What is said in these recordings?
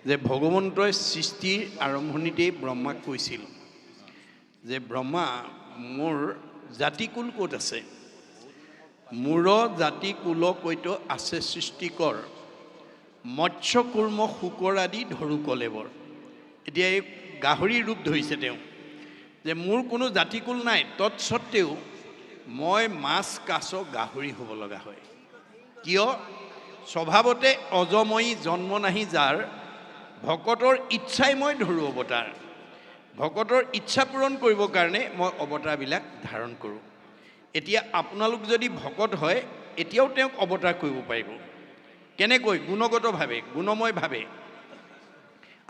যে ভগৱন্তই সৃষ্টিৰ আৰম্ভণিতেই ব্ৰহ্মাক কৈছিল যে ব্ৰহ্মা মোৰ জাতিকুল ক'ত আছে, মূৰ জাতিকুল কৈত আছে সৃষ্টিকৰ, মৎস্য কুৰ্ম শুকৰ আদি ধৰু কলেবৰ। এতিয়া এই গাহৰি ৰূপ ধৰিছে তেওঁ যে মোৰ কোনো জাতিকুল নাই, তৎসত্ত্বেও মই মাছ কাছ গাহৰি হ'ব লগা হয়। কিয়? স্বভাৱতে অজময়ী জন্ম নাহি যাৰ, ভকতৰ ইচ্ছাই মই ধৰোঁ অৱতাৰ। ভকতৰ ইচ্ছা পূৰণ কৰিবৰ কাৰণে মই অৱতাৰবিলাক ধাৰণ কৰোঁ। এতিয়া আপোনালোক যদি ভকত হয় এতিয়াও তেওঁক অৱতাৰ কৰিব পাৰিব। কেনেকৈ? গুণগতভাৱে, গুণময়ভাৱে।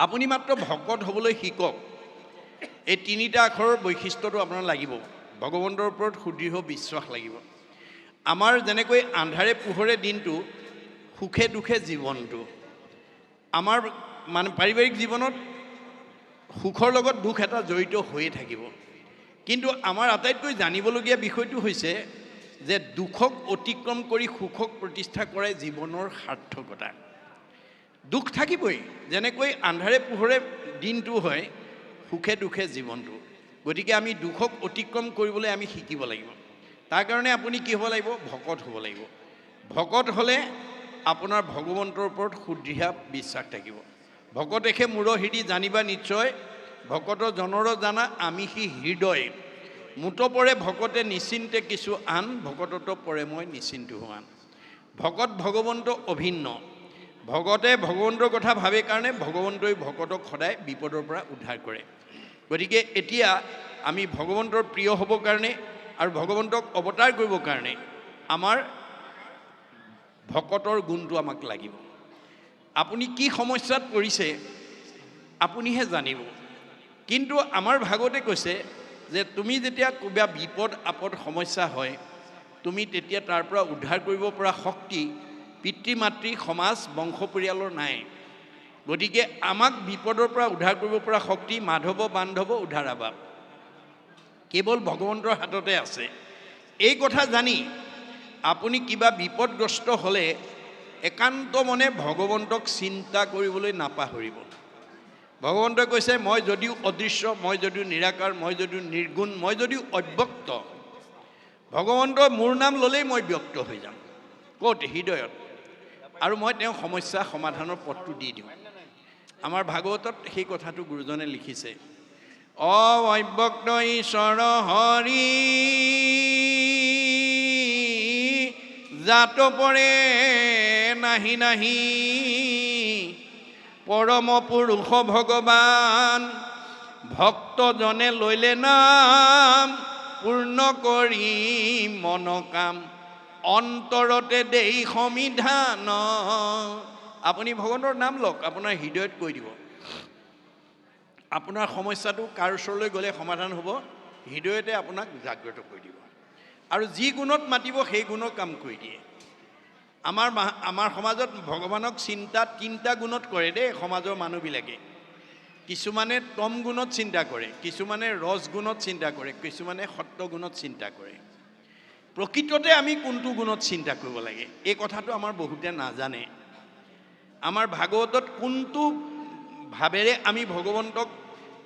আপুনি মাত্ৰ ভকত হ'বলৈ শিকক। এই তিনিটা আখৰৰ বৈশিষ্ট্যটো আপোনাৰ লাগিব। ভগৱন্তৰ ওপৰত সুদৃঢ় বিশ্বাস লাগিব। আমাৰ যেনেকৈ আন্ধাৰে পোহৰে দিনটো, সুখে দুখে জীৱনটো। আমাৰ মানে পাৰিবাৰিক জীৱনত সুখৰ লগত দুখ এটা জড়িত হৈয়ে থাকিব। কিন্তু আমাৰ আটাইতকৈ জানিবলগীয়া বিষয়টো হৈছে যে দুখক অতিক্ৰম কৰি সুখক প্ৰতিষ্ঠা কৰাই জীৱনৰ সাৰ্থকতা। দুখ থাকিবই, যেনেকৈ আন্ধাৰে পোহৰে দিনটো হয়, সুখে দুখে জীৱনটো। গতিকে আমি দুখক অতিক্ৰম কৰিবলৈ আমি শিকিব লাগিব। তাৰ কাৰণে আপুনি কি হ'ব লাগিব? ভকত হ'ব লাগিব। ভকত হ'লে আপোনাৰ ভগৱন্তৰ ওপৰত সুদৃঢ় বিশ্বাস থাকিব। ভকতেহে মূৰ হৃদি জানিবা নিশ্চয়, ভকত জনৰ জানা আমি সি হৃদয়। মুত পৰে ভকতে নিশ্চিন্তে কিছু আন, ভকতত পৰে মই নিশ্চিন্ত হোৱান। ভকত ভগৱন্ত অভিন্ন। ভকতে ভগৱন্তৰ কথা ভাবে কাৰণে ভগৱন্তই ভকতক সদায় বিপদৰ পৰা উদ্ধাৰ কৰে। গতিকে এতিয়া আমি ভগৱন্তৰ প্ৰিয় হ'বৰ কাৰণে আৰু ভগৱন্তক অৱতাৰ কৰিবৰ কাৰণে আমাৰ ভকতৰ গুণটো আমাক লাগিব। আপুনি কি সমস্যাত পৰিছে আপুনিহে জানিব। কিন্তু আমাৰ ভাগৱতে কৈছে যে তুমি যেতিয়া কিবা বিপদ আপদ সমস্যা হয়, তুমি তেতিয়া তাৰ পৰা উদ্ধাৰ কৰিব পৰা শক্তি পিতৃ মাতৃ সমাজ বংশ পৰিয়ালৰ নাই। গতিকে আমাক বিপদৰ পৰা উদ্ধাৰ কৰিব পৰা শক্তি মাধৱ বান্ধৱ উদ্ধাৰাবা কেৱল ভগৱন্তৰ হাততে আছে। এই কথা জানি আপুনি কিবা বিপদগ্ৰস্ত হ'লে একান্ত মনে ভগৱন্তক চিন্তা কৰিবলৈ নাপাহৰিব। ভগৱন্তই কৈছে মই যদিও অদৃশ্য, মই যদিও নিৰাকাৰ, মই যদিও নিৰ্গুণ, মই যদিও অব্যক্ত, ভগৱন্ত মোৰ নাম ল'লেই মই ব্যক্ত হৈ যাম। ক'ত? হৃদয়ত। আৰু মই তেওঁ সমস্যা সমাধানৰ পথটো দি দিওঁ। আমাৰ ভাগৱতত সেই কথাটো গুৰুজনে লিখিছে। অব্যক্ত ঈশ্বৰ হৰি জাত পৰে নাহি নাহি, পৰম পুৰুষ ভগৱান ভক্তজনে লৈলে নাম, পূৰ্ণ কৰি মন কাম অন্তৰতে দেই সমিধান। আপুনি ভগৱন্তৰ নাম লওক, আপোনাৰ হৃদয়ত কৈ দিব। আপোনাৰ সমস্যাটো কাৰ ওচৰলৈ গ'লে সমাধান হ'ব? হৃদয়তে আপোনাক জাগ্ৰত কৰি দিব। আৰু যি গুণত মাতিব সেই গুণৰ কাম কৰি দিয়ে। আমাৰ সমাজত ভগৱানক চিন্তা তিনিটা গুণত কৰে দেই সমাজৰ মানুহবিলাকে। কিছুমানে তম গুণত চিন্তা কৰে, কিছুমানে ৰজ গুণত চিন্তা কৰে, কিছুমানে সত্য গুণত চিন্তা কৰে। প্ৰকৃততে আমি কোনটো গুণত চিন্তা কৰিব লাগে এই কথাটো আমাৰ বহুতে নাজানে। আমাৰ ভাগৱতত কোনটো ভাৱেৰে আমি ভগৱন্তক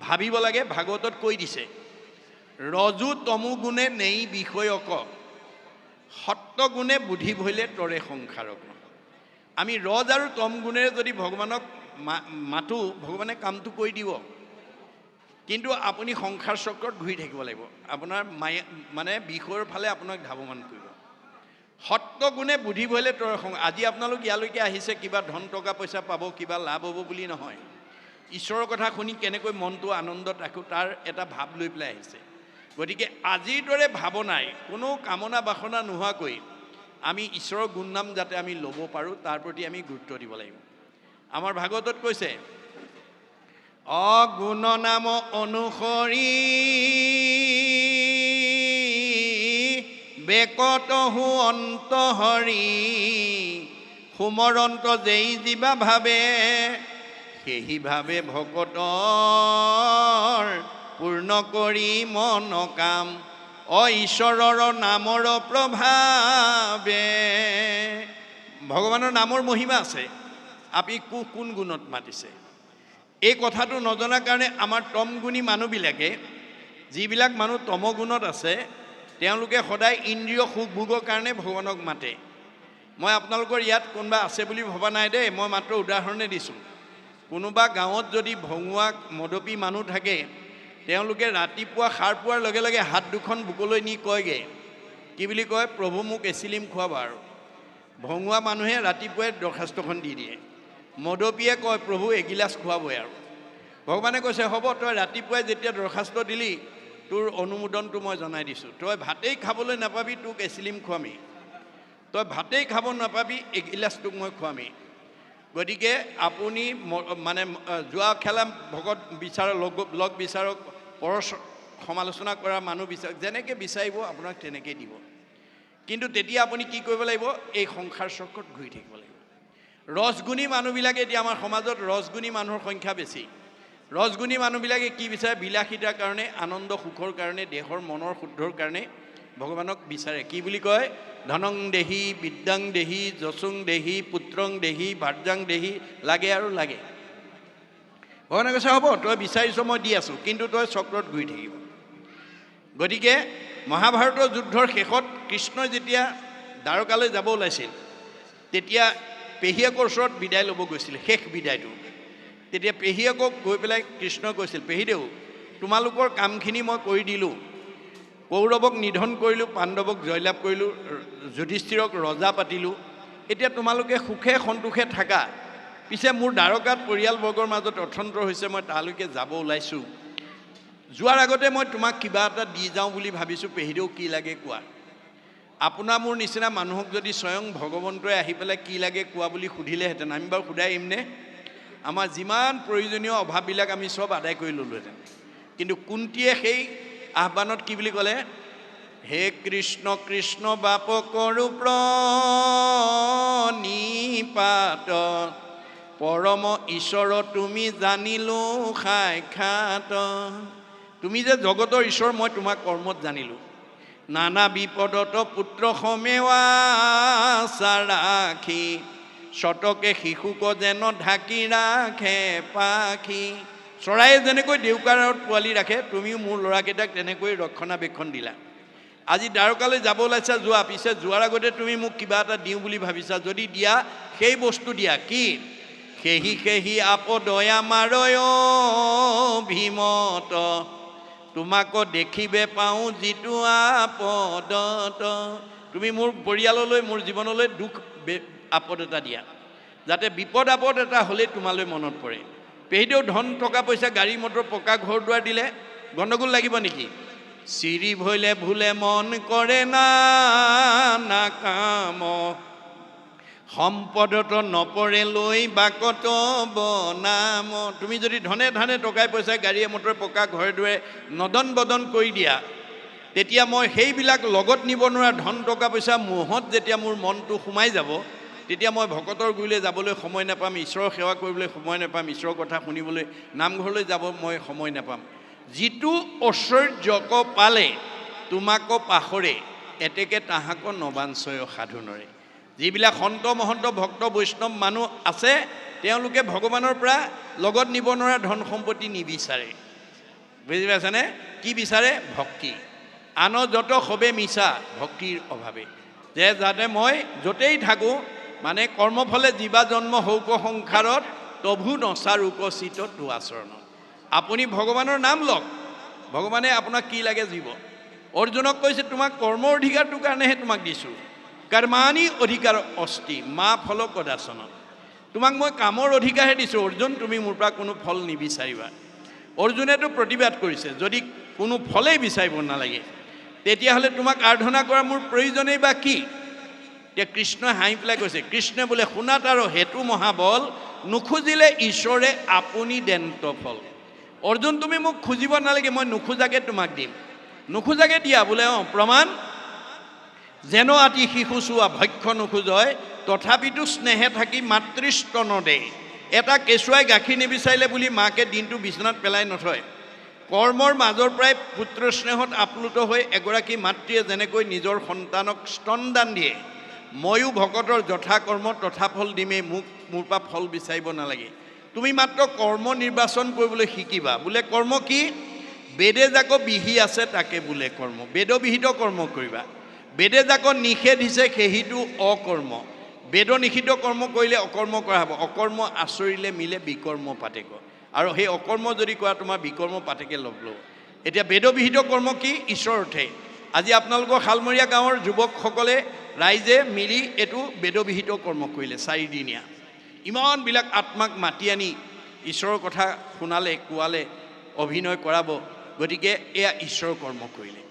ভাবিব লাগে ভাগৱতত কৈ দিছে। ৰজু তমু গুণে নেই বিষয়ক, সত্য গুণে বুদ্ধি ভৈলে তৰে সংসাৰক। আমি ৰজ আৰু তম গুণেৰে যদি ভগৱানক মাতো ভগৱানে কামটো কৰি দিব। কিন্তু আপুনি সংসাৰ চক্ৰত ঘূৰি থাকিব লাগিব। আপোনাৰ মানে বিষয়ৰ ফালে আপোনাক ধাৱমান কৰিব। সত্য গুণে বুদ্ধি ভৈলে তৰে সংসাৰ। আজি আপোনালোক ইয়ালৈকে আহিছে কিবা ধন টকা পইচা পাব, কিবা লাভ হ'ব বুলি নহয়। ঈশ্বৰৰ কথা শুনি কেনেকৈ মনটো আনন্দত ৰাখোঁ তাৰ এটা ভাৱ লৈ পেলাই আহিছে। গতিকে আজিৰ দৰে ভাৱনাই কোনো কামনা বাসনা নোহোৱাকৈ আমি ঈশ্বৰৰ গুণনাম যাতে আমি ল'ব পাৰোঁ তাৰ প্ৰতি আমি গুৰুত্ব দিব লাগিব। আমাৰ ভাগৱতত কৈছে অগুণ নাম অনুসৰি বেকতহু অন্তহৰি, সুমৰন্ত যেই জীৱা ভাবে সেহি ভাবে ভকতৰ, পূৰ্ণ কৰি মন কাম ঈশ্বৰৰ নামৰ প্ৰভাৱে। ভগৱানৰ নামৰ মহিমা আছে। আপুনি কোন গুণত মাতিছে? এই কথাটো নজনাৰ কাৰণে আমাৰ তমগুণী মানুহবিলাকে, যিবিলাক মানুহ তমগুণত আছে, তেওঁলোকে সদায় ইন্দ্ৰিয় সুখ ভোগৰ কাৰণে ভগৱানক মাতে। মই আপোনালোকৰ ইয়াত কোনোবা আছে বুলি ভবা নাই দেই, মই মাত্ৰ উদাহৰণে দিছোঁ। কোনোবা গাঁৱত যদি ভঙুৱা মদপী মানুহ থাকে, তেওঁলোকে ৰাতিপুৱা সাৰ পোৱাৰ লগে লগে হাত দুখন বুকলৈ নি কয়গৈ, কি বুলি কয়, প্ৰভু মোক এচিলিম খুৱাব। আৰু ভঙুৱা মানুহে ৰাতিপুৱাই দৰখাস্তখন দি দিয়ে, মদপীয়ে কয় প্ৰভু এগিলাচ খুৱাবই। আৰু ভগৱানে কৈছে হ'ব, তই ৰাতিপুৱাই যেতিয়া দৰখাস্ত দিলি, তোৰ অনুমোদনটো মই জনাই দিছোঁ। তই ভাতেই খাবলৈ নাপাবি, তোক এচিলিম খুৱামেই। তই ভাতেই খাব নাপাবি, এগিলাচ তোক মই খুৱামেই। গতিকে আপুনি মানে যোৱা খেলা ভকত বিচাৰক, লগ বিচাৰক, পৰ সমালোচনা কৰা মানুহ বিচাৰক, যেনেকৈ বিচাৰিব আপোনাক তেনেকৈ দিব। কিন্তু তেতিয়া আপুনি কি কৰিব লাগিব, এই সংসাৰ চক্ৰত ঘূৰি থাকিব লাগিব। ৰসগুণী মানুহবিলাকে, এতিয়া আমাৰ সমাজত ৰসগুণী মানুহৰ সংখ্যা বেছি। ৰসগুণী মানুহবিলাকে কি বিচাৰে, বিলাসিতাৰ কাৰণে, আনন্দ সুখৰ কাৰণে, দেহৰ মনৰ শুদ্ধৰ কাৰণে ভগৱানক বিচাৰে। কি বুলি কয়, ধনং দেহি, বিদ্যাং দেহি, যশোং দেহি, পুত্ৰং দেহি, ভাৰ্যাং দেহি, লাগে আৰু লাগে। ভগৱানে কৈছে হ'ব, তই বিচাৰিছ মই দি আছোঁ, কিন্তু তই চক্ৰত ঘূৰি থাকিব। গতিকে মহাভাৰতৰ যুদ্ধৰ শেষত কৃষ্ণই যেতিয়া দ্বাৰকালৈ যাব ওলাইছিল, তেতিয়া পেহীয়েকৰ ওচৰত বিদায় ল'ব গৈছিল, শেষ বিদায়টো। তেতিয়া পেহীয়েকক গৈ পেলাই কৃষ্ণই কৈছিল, পেহীদেউ তোমালোকৰ কামখিনি মই কৰি দিলোঁ, কৌৰৱক নিধন কৰিলোঁ, পাণ্ডৱক জয়লাভ কৰিলোঁ, যুধিষ্ঠিৰক ৰজা পাতিলোঁ, এতিয়া তোমালোকে সুখে সন্তোষে থাকা। পিছে মোৰ দ্বাৰকাত পৰিয়ালবৰ্গৰ মাজত অৰ্থন্তৰ হৈছে, মই তালৈকে যাব ওলাইছোঁ। যোৱাৰ আগতে মই তোমাক কিবা এটা দি যাওঁ বুলি ভাবিছোঁ, পেহীদেউ কি লাগে কোৱা। আপোনাৰ মোৰ নিচিনা মানুহক যদি স্বয়ং ভগৱন্তই আহি পেলাই কি লাগে কোৱা বুলি সুধিলেহেঁতেন, আমি বাৰু সোধাই আহিমনে? আমাৰ যিমান প্ৰয়োজনীয় অভাৱবিলাক আমি চব আদায় কৰি ল'লোহেঁতেন। কিন্তু কুন্তীয়ে সেই আহ্বানত কি বুলি ক'লে, হে কৃষ্ণ কৃষ্ণ বাপ কৰো প্ৰণিপাত, পৰম ঈশ্বৰ তুমি জানিলো সাক্ষাৎ। তুমি যে জগতৰ ঈশ্বৰ, মই তোমাক কৰ্মত জানিলোঁ। নানা বিপদত পুত্ৰ সমেৱা ৰাখি, শতকে শিশুক যেন ঢাকি ৰাখে পাখি। চৰায়ে যেনেকৈ দেউকাৰত পোৱালি ৰাখে, তুমিও মোৰ ল'ৰাকেইটাক তেনেকৈ ৰক্ষণাবেক্ষণ দিলা। আজি দ্বাৰকালৈ যাব ওলাইছা, যোৱা। পিছে যোৱাৰ আগতে তুমি মোক কিবা এটা দিওঁ বুলি ভাবিছা, যদি দিয়া সেই বস্তু দিয়া। কি? সেহি সেহি আপদয়া মাৰয় ভীমত, তোমাক দেখিবে পাওঁ যিটো আপদত। তুমি মোৰ পৰিয়াললৈ, মোৰ জীৱনলৈ দুখ আপদ এটা দিয়া, যাতে বিপদ আপদ এটা হ'লেই তোমালৈ মনত পৰে। পেহীদেউ ধন টকা পইচা, গাড়ী মটৰ, পকা ঘৰ দুৱাৰ দিলে গণ্ডগোল লাগিব নেকি? চিৰি ভৈলে ভুলে মন কৰে না কাম, সম্পদত নপৰে লৈ বাকত বনাম। তুমি যদি ধনে ধানে টকাই পইচাই, গাড়ীয়ে মটৰে, পকা ঘৰে দুৱাৰে নদন বদন কৰি দিয়া, তেতিয়া মই সেইবিলাক লগত নিব নোৱাৰা ধন টকা পইচা মোহত যেতিয়া মোৰ মনটো সোমাই যাব, তেতিয়া মই ভকতৰ গুৰিলৈ যাবলৈ সময় নাপাম, ঈশ্বৰৰ সেৱা কৰিবলৈ সময় নাপাম, ঈশ্বৰৰ কথা শুনিবলৈ নামঘৰলৈ যাব মই সময় নাপাম। যিটো ঐশ্বৰ্যক পালে তোমাক পাহৰে, এতেকে তাহাক নবাঞ্চয় সাধুনৰে। যিবিলাক সন্ত মহন্ত ভক্ত বৈষ্ণৱ মানুহ আছে, তেওঁলোকে ভগৱানৰ পৰা লগত নিব নোৱাৰা ধন সম্পত্তি নিবিচাৰে। বুজি পাইছেনে? কি বিচাৰে? ভক্তি। আনৰ যত সবে মিছা, ভক্তিৰ অভাৱে। যে যাতে মই য'তেই থাকোঁ, মানে কৰ্মফলে জীৱা জন্ম হৌক সংসাৰত, তভু নচাৰোক চিত তো আচৰণ। আপুনি ভগৱানৰ নাম লওক, ভগৱানে আপোনাক কি লাগে জীৱ। অৰ্জুনক কৈছে, তোমাক কৰ্মৰ অধিকাৰটোৰ কাৰণেহে তোমাক দিছোঁ। কৰ্মাণি অধিকাৰ অস্তি মা ফল কদাচন। তোমাক মই কামৰ অধিকাৰহে দিছোঁ, অৰ্জুন তুমি মোৰ পৰা কোনো ফল নিবিচাৰিবা। অৰ্জুনেতো প্ৰতিবাদ কৰিছে, যদি কোনো ফলেই বিচাৰিব নালাগে, তেতিয়াহ'লে তোমাক আৰাধনা কৰা মোৰ প্ৰয়োজনেই বা কি? এতিয়া কৃষ্ণই হাঁহি পেলাই কৈছে, কৃষ্ণই বোলে শুনাত আৰু হেতু মহাবল, নুখুজিলে ঈশ্বৰে আপুনি দেন্ত ফল। অৰ্জুন তুমি মোক খুজিব নালাগে, মই নোখোজাকে তোমাক দিম। নোখোজাকে দিয়া বোলে, প্ৰমাণ। যেন আতি শিশু চোৱা ভক্ষ নোখোজয়, তথাপিতো স্নেহে থাকি মাতৃস্তন দে। এটা কেঁচুৱাই গাখীৰ নিবিচাৰিলে বুলি মাকে দিনটো বিচনাত পেলাই নথয়। কৰ্মৰ মাজৰ পৰাই পুত্ৰ স্নেহত আপ্লুত হৈ এগৰাকী মাতৃয়ে যেনেকৈ নিজৰ সন্তানক স্তনদান দিয়ে, ময়ো ভকতৰ যথা কৰ্ম তথা ফল দিমেই, মোৰ পৰা ফল বিচাৰিব নালাগে। তুমি মাত্ৰ কৰ্ম নিৰ্বাচন কৰিবলৈ শিকিবা। বোলে কৰ্ম কি? বেদে যাক বিহি আছে তাকে বোলে কৰ্ম। বেদবিহিত কৰ্ম কৰিবা। বেদে যাক নিষেধ দিছে সেইটো অকৰ্ম। বেদ নিষিদ্ধ কৰ্ম কৰিলে অকৰ্ম কৰা হ'ব। অকৰ্ম আচৰিলে মিলে বিকৰ্ম পাতেক। আৰু সেই অকৰ্ম যদি কৰা তোমাৰ বিকৰ্ম পাতেকে লগ ল'ব। এতিয়া বেদবিহিত কৰ্ম কি? ঈশ্বৰ উঠে। আজি আপোনালোকৰ শালমৰীয়া গাঁৱৰ যুৱকসকলে ৰাইজে মিলি এইটো বেদবিহিত কৰ্ম কৰিলে 4 দিনীয়া। ইমানবিলাক আত্মাক মাতি আনি ঈশ্বৰৰ কথা শুনালে, কোৱালে, অভিনয় কৰাব। গতিকে এয়া ঈশ্বৰৰ কৰ্ম কৰিলে।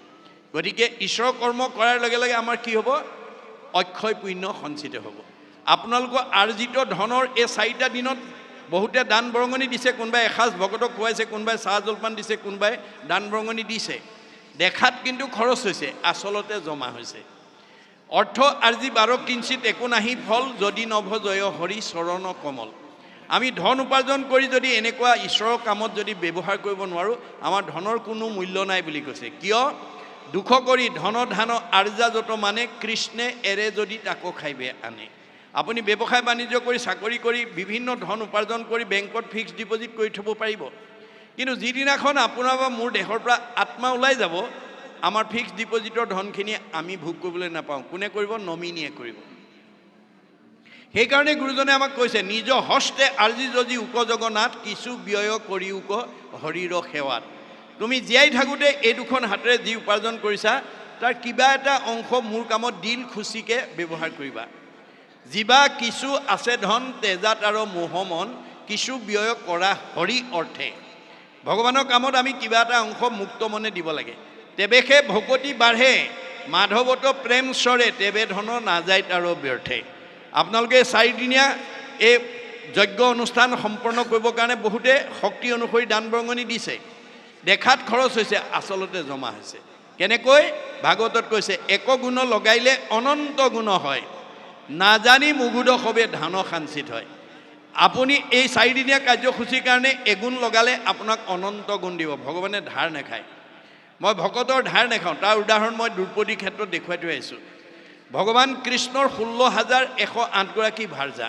গতিকে ঈশ্বৰৰ কৰ্ম কৰাৰ লগে লগে আমাৰ কি হ'ব? অক্ষয় পুণ্য সঞ্চিত হ'ব। আপোনালোকৰ আৰ্জিত ধনৰ এই 4টা দিনত বহুতে দান বৰঙণি দিছে, কোনোবাই এসাঁজ ভকতক খুৱাইছে, কোনোবাই চাহ জলপান দিছে, কোনোবাই দান বৰঙণি দিছে। দেখাত কিন্তু খৰচ হৈছে, আচলতে জমা হৈছে। অৰ্থ আৰ্জি 12 কিঞ্চিত একো নাহি ফল, যদি নভ জয় হৰি চৰণ কমল। আমি ধন উপাৰ্জন কৰি যদি এনেকুৱা ঈশ্বৰৰ কামত যদি ব্যৱহাৰ কৰিব নোৱাৰোঁ, আমাৰ ধনৰ কোনো মূল্য নাই বুলি কৈছে। কিয়? দুখ কৰি ধন ধান আৰ্জা যত মানে, কৃষ্ণে এৰে যদি তাকো খাইবে আনে। আপুনি ব্যৱসায় বাণিজ্য কৰি, চাকৰি কৰি, বিভিন্ন ধন উপাৰ্জন কৰি বেংকত ফিক্সড ডিপজিট কৰি থ'ব পাৰিব। কিন্তু যিদিনাখন আপোনাৰ বা মোৰ দেহৰ পৰা আত্মা ওলাই যাব, আমাৰ ফিক্সড ডিপজিটৰ ধনখিনি আমি ভোগ কৰিবলৈ নাপাওঁ। কোনে কৰিব? নমিনীয়ে কৰিব। সেইকাৰণে গুৰুজনে আমাক কৈছে, নিজ হস্তে আৰ্জি যদি উক জগন্নাথ, কিছু ব্যয় কৰি উক হৰিৰ সেৱাত। তুমি জীয়াই থাকোঁতে এই দুখন হাতেৰে যি উপাৰ্জন কৰিছা, তাৰ কিবা এটা অংশ মোৰ কামত দিল খুচিকে ব্যৱহাৰ কৰিবা। যিবা কিছু আছে ধন তেজাত আৰু মোহমন, কিছু ব্যয় কৰা হৰি অৰ্থে। ভগৱানৰ কামত আমি কিবা এটা অংশ মুক্ত মনে দিব লাগে। তেবেহে ভকতি বাঢ়ে, মাধৱত প্ৰেম চৰে, তেবে ধন নাযায় তাৰো ব্যৰ্থে। আপোনালোকে 4 দিনীয়া এই যজ্ঞ অনুষ্ঠান সম্পন্ন কৰিবৰ কাৰণে বহুতে শক্তি অনুসৰি দান বৰঙণি দিছে। দেখাত খৰচ হৈছে, আচলতে জমা হৈছে। কেনেকৈ? ভাগৱতত কৈছে, এক গুণ লগাইলে অনন্ত গুণ হয়, নাজানি মুগুদ সবে ধান সাঞ্চিত হয়। আপুনি এই 4 দিনীয়া কাৰ্যসূচীৰ কাৰণে এগুণ লগালে আপোনাক অনন্ত গুণ দিব। ভগৱানে ধাৰ নাখায়। মই ভকতৰ ধাৰ নাখাওঁ। তাৰ উদাহৰণ মই দ্ৰুপদীৰ ক্ষেত্ৰত দেখুৱাই থৈ আহিছোঁ। ভগৱান কৃষ্ণৰ 16,108 গৰাকী ভাৰ্যা,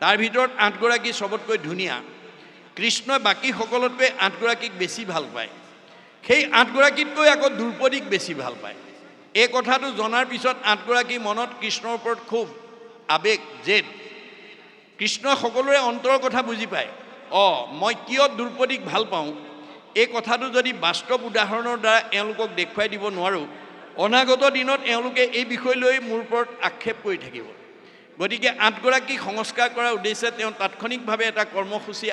তাৰ ভিতৰত 8 গৰাকী চবতকৈ ধুনীয়া। কৃষ্ণই বাকী সকলোতকৈ 8 গৰাকীক বেছি ভাল পায়। সেই 8 গৰাকীতকৈ আকৌ দ্ৰুপদীক বেছি ভাল পায়। এই কথাটো জনাৰ পিছত 8 গৰাকী মনত কৃষ্ণৰ ওপৰত খুব আৱেগ, জেদ। কৃষ্ণই সকলোৰে অন্তৰৰ কথা বুজি পায়। মই কিয় দ্ৰুপদীক ভাল পাওঁ, এই কথাটো যদি বাস্তৱ উদাহৰণৰ দ্বাৰা এওঁলোকক দেখুৱাই দিব নোৱাৰোঁ, অনাগত দিনত এওঁলোকে এই বিষয় লৈ মোৰ ওপৰত আক্ষেপ কৰি থাকিব। গতিকে 8 গৰাকীক সংস্কাৰ কৰাৰ উদ্দেশ্যে তেওঁ তাৎক্ষণিকভাৱে এটা কৰ্মসূচী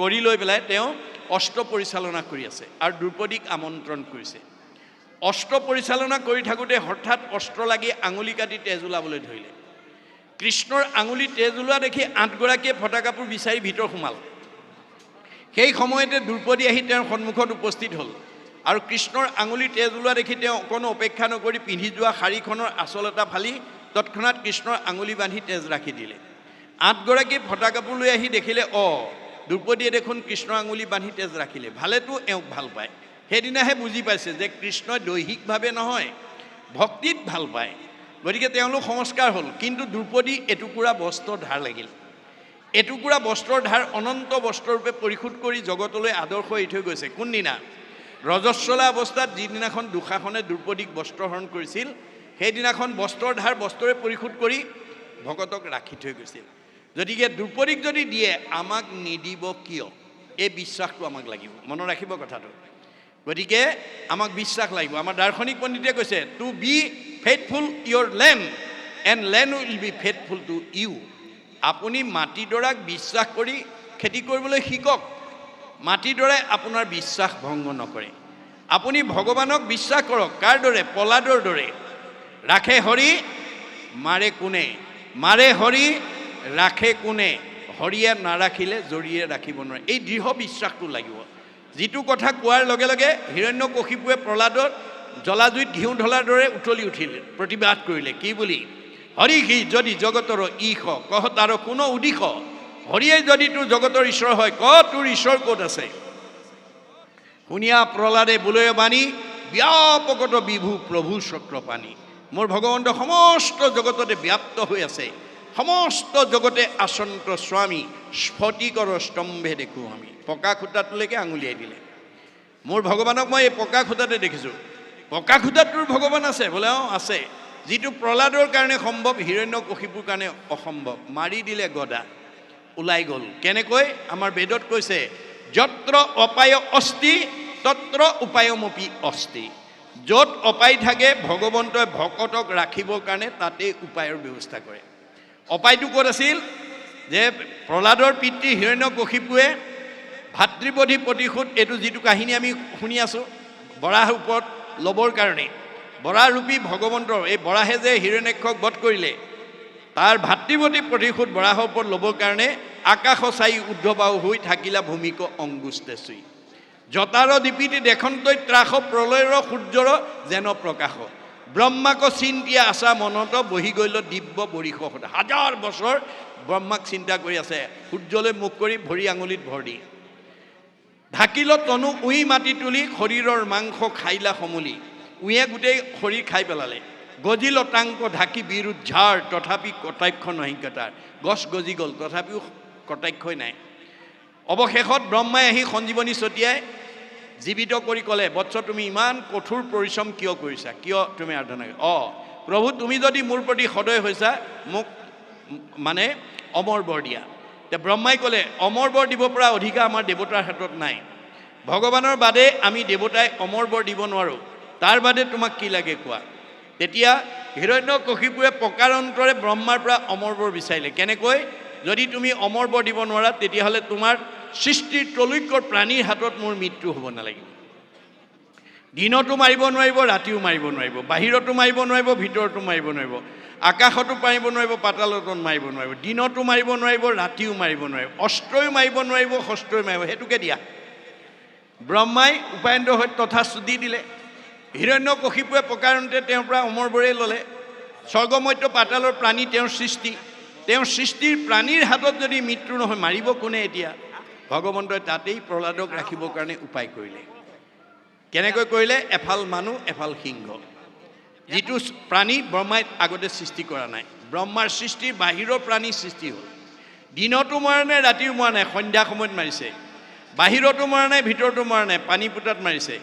কৰি লৈ পেলাই তেওঁ অস্ত্ৰ পৰিচালনা কৰি আছে আৰু দ্ৰুপদীক আমন্ত্ৰণ কৰিছে। অস্ত্ৰ পৰিচালনা কৰি থাকোঁতে হঠাৎ অস্ত্ৰ লাগি আঙুলি কাটি তেজ ওলাবলৈ ধৰিলে। কৃষ্ণৰ আঙুলি তেজ ওলোৱা দেখি 8 গৰাকীয়ে ফটা কাপোৰ বিচাৰি ভিতৰ সোমাল। সেই সময়তে দ্ৰুপদী আহি তেওঁৰ সন্মুখত উপস্থিত হ'ল আৰু কৃষ্ণৰ আঙুলি তেজ ওলোৱা দেখি তেওঁ অকণো অপেক্ষা নকৰি পিন্ধি যোৱা শাৰীখনৰ আঁচল এটা ফালি তৎক্ষণাৎ কৃষ্ণৰ আঙুলি বান্ধি তেজ ৰাখি দিলে। 8 গৰাকীয়ে ফটা কাপোৰ লৈ আহি দেখিলে, দ্ৰুপদীয়ে দেখোন কৃষ্ণৰ আঙুলি বান্ধি তেজ ৰাখিলে, ভালেতো এওঁক ভাল পায়। সেইদিনাহে বুজি পাইছে যে কৃষ্ণই দৈহিকভাৱে নহয়, ভক্তিত ভাল পায়। গতিকে তেওঁলোক সংস্কাৰ হ'ল। কিন্তু দ্ৰুপদী এটুকুৰা বস্ত্ৰৰ ধাৰ লাগিল। এটুকুৰা বস্ত্ৰৰ ধাৰ অনন্ত বস্ত্ৰৰূপে পৰিশোধ কৰি জগতলৈ আদৰ্শ এৰি থৈ গৈছে। কোনদিনা? ৰজস্বলা অৱস্থাত যিদিনাখন দুঃশাসনে দ্ৰুপদীক বস্ত্ৰহৰণ কৰিছিল, সেইদিনাখন বস্ত্ৰৰ ধাৰ বস্ত্ৰৰে পৰিশোধ কৰি ভকতক ৰাখি থৈ গৈছিল। গতিকে দ্ৰুপদীক যদি দিয়ে, আমাক নিদিব কিয়? এই বিশ্বাসটো আমাক লাগিব। মনত ৰাখিব কথাটো। গতিকে আমাক বিশ্বাস লাগিব। আমাৰ দাৰ্শনিক পণ্ডিতে কৈছে, to be faithful your land and land will be faithful to you. আপুনি মাটিডৰাক বিশ্বাস কৰি খেতি কৰিবলৈ শিকক। মাটিডৰাই আপোনাৰ বিশ্বাস ভংগ নকৰে। আপুনি ভগৱানক বিশ্বাস কৰক। কাৰ দৰে? পলাদৰ দৰে। ৰাখে হৰি মাৰে কোনে, মাৰে হৰি ৰাখে কোনে, হৰিয়ে নাৰাখিলে জৰিয়ে ৰাখিব নোৱাৰে। এই দৃঢ় বিশ্বাসটো লাগিব। যিটো কথা কোৱাৰ লগে লগে হিৰণ্যকশিপুৱে প্ৰহ্লাদৰ জলাজুইত ঘিউ ঢলাৰ দৰে উতলি উঠিলে, প্ৰতিবাদ কৰিলে। কি বুলি? হৰি সি যদি জগতৰ ঈশ, কহ তাৰ কোনো উদিশ। হৰিয়ে যদি তোৰ জগতৰ ঈশ্বৰ হয়, ক তোৰ ঈশ্বৰ ক'ত আছে? শুনিয়া প্ৰহ্লাদে বোলয় বাণী, ব্যাপকত বিভু প্ৰভু চক্ৰপাণী। মোৰ ভগৱন্ত সমস্ত জগততে ব্যাপ্ত হৈ আছে। সমস্ত জগতে আচন্ত স্বামী স্ফটিকৰ স্তম্ভে দেখোঁ আমি। পকা খুঁটাটোলৈকে আঙুলিয়াই দিলে। মোৰ ভগৱানক মই এই পকা খুঁটাতে দেখিছোঁ। পকা খুঁটাটোৰ ভগৱান আছে বোলে? অঁ আছে। যিটো প্ৰহ্লাদৰ কাৰণে সম্ভৱ, হিৰণ্যকশিপুৰ কাৰণে অসম্ভৱ। মাৰি দিলে গদা, ওলাই গ'ল। কেনেকৈ? আমাৰ বেদত কৈছে, যত্ৰ অপায় অস্তি তত্ৰ উপায়মপি অস্তি। য'ত অপায় থাকে ভগৱন্তই ভকতক ৰাখিবৰ কাৰণে তাতেই উপায়ৰ ব্যৱস্থা কৰে। অপায়টো ক'ত আছিল? যে প্ৰহ্লাদৰ পিতৃ হিৰণ্যকশিপুৱে ভাতৃবধি প্ৰতিশোধ, এইটো যিটো কাহিনী আমি শুনি আছোঁ, বৰাহৰ ওপৰত ল'বৰ কাৰণে বৰাহৰূপী ভগৱন্তৰ, এই বৰাহে যে হিৰণ্যাক্ষক বধ কৰিলে, তাৰ ভাতৃবধি প্ৰতিশোধ বৰাহৰ ওপৰত ল'বৰ কাৰণে আকাশ চাই উদ্ধবাও হৈ থাকিলা ভূমিক অংগুষ্টে চুই। জতাৰ দীপিতি দেখন্তই ত্ৰাস প্ৰলয়ৰ সূৰ্যৰ যেন প্ৰকাশ। ব্ৰহ্মাক চিন্তিয়া আশা মনত বহি গ'ল দিব্য বৰিষ। হাজাৰ বছৰ ব্ৰহ্মাক চিন্তা কৰি আছে, সূৰ্যলৈ মুখ কৰি ভৰি আঙুলিত ভৰ দি। ঢাকিল তনু উই মাটি তুলি শৰীৰৰ মাংস খাইলা সমলি। উঁয়ে গোটেই শৰীৰ খাই পেলালে। গজি লতাংক ঢাকি বিৰুদ্ধ ঝাৰ তথাপি কটাক্ষ নহিকতাৰ। গছ গজি গ'ল তথাপিও কটাক্ষই নাই। অৱশেষত ব্ৰহ্মাই আহি সঞ্জীৱনী ছটিয়াই জীৱিত কৰি ক'লে, বৎস তুমি ইমান কঠোৰ পৰিশ্ৰম কিয় কৰিছা? কিয় তুমি আৰাধনা কৰি? প্ৰভু তুমি যদি মোৰ প্ৰতি সদয় হৈছা, মোক মানে অমৰ বৰ দিয়া। তে ব্ৰহ্মাই ক'লে, অমৰ বৰ দিব পৰা অধিকাৰ আমাৰ দেৱতাৰ হাতত নাই। ভগৱানৰ বাদে আমি দেৱতাই অমৰ বৰ দিব নোৱাৰোঁ। তাৰ বাদে তোমাক কি লাগে কোৱা? তেতিয়া হিৰণ্যকশিপুৰে প্ৰকাৰান্তৰে ব্ৰহ্মাৰ পৰা অমৰ বৰ বিচাৰিলে। কেনেকৈ? যদি তুমি অমৰ বৰ দিব নোৱাৰা, তেতিয়াহ'লে তোমাৰ সৃষ্টিৰ ত্ৰৈলোক্যৰ প্ৰাণীৰ হাতত মোৰ মৃত্যু হ'ব নালাগিব। দিনতো মাৰিব নোৱাৰিব, ৰাতিও মাৰিব নোৱাৰিব, বাহিৰতো মাৰিব নোৱাৰিব, ভিতৰতো মাৰিব নোৱাৰিব, আকাশতো মাৰিব নোৱাৰিব, পাতালতো মাৰিব নোৱাৰিব, দিনতো মাৰিব নোৱাৰিব, ৰাতিও মাৰিব নোৱাৰিব, অস্ত্ৰও মাৰিব নোৱাৰিব, শস্ত্ৰও মাৰিব। সেইটোকে দিয়া। ব্ৰহ্মাই উপায়ন্ত হৈ তথাস্তু দি দিলে। হিৰণ্যকশিপুৰে প্ৰকাৰান্তে তেওঁৰ পৰা অমৰবৰেই ল'লে। স্বৰ্গমধ্য পাতালৰ প্ৰাণী তেওঁৰ সৃষ্টি। তেওঁৰ সৃষ্টিৰ প্ৰাণীৰ হাতত যদি মৃত্যু নহয়, মাৰিব কোনে এতিয়া? ভগৱন্তই তাতেই প্ৰহ্লাদক ৰাখিবৰ কাৰণে উপায় কৰিলে। কেনেকৈ কৰিলে? এফাল মানুহ এফাল সিংহ, যিটো প্ৰাণী ব্ৰহ্মাই আগতে সৃষ্টি কৰা নাই। ব্ৰহ্মাৰ সৃষ্টিৰ বাহিৰৰ প্ৰাণী সৃষ্টি হ'ল। দিনতো মৰা নাই, ৰাতিও মৰা নাই, সন্ধ্যা সময়ত মাৰিছে। বাহিৰতো মৰা নাই, ভিতৰতো মৰা নাই, পানী পোতাত মাৰিছে।